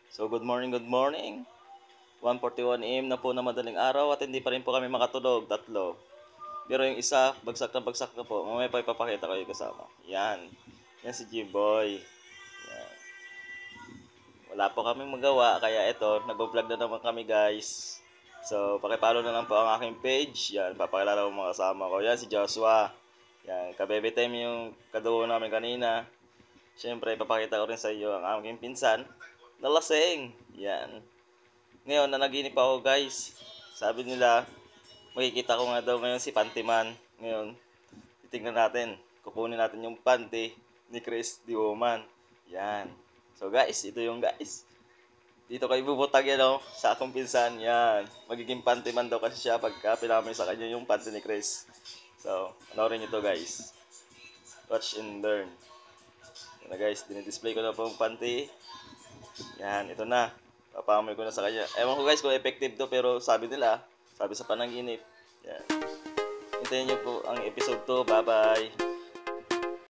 So good morning, good morning. 1:41 AM na po na madaling araw at hindi pa rin po kami makatulog, tatlo. Pero yung isa, bagsak na po. Mamaya pa ipapakita ko yung kasama. Yan. Yan si G-Boy. Yan. Wala po kaming magawa, kaya ito, nag-vlog na naman kami guys. So, pakipollow na lang po ang aking page. Yan, papakilala ko mga kasama ko. Yan, si Joshua. Yan, kabebe time yung kadugo namin kanina. Siyempre, ipapakita ko rin sa iyo ang aming pinsan na lasing. Yan. Ngayon, nanaginip ako guys. Sabi nila, makikita ko nga daw ngayon si Pantiman. Ngayon, titignan natin. Kukunin natin yung panty ni Chris the Woman. Yan. So guys, ito yung guys. Dito kayo bubutag yan sa akong pinsan. Yan. Magiging Pantiman daw kasi siya pagka pinamoy sa kanya yung panty ni Chris. So, panoorin nyo to guys. Watch and learn. Yan na guys, dinidisplay ko na po yung panty. Yan, ito na. Papamoy ko na sa kanya. Ewan ko guys kung effective to, pero sabi nila, sabi sa panaginip. Yan. Hintayin nyo po ang episode 2. Bye-bye.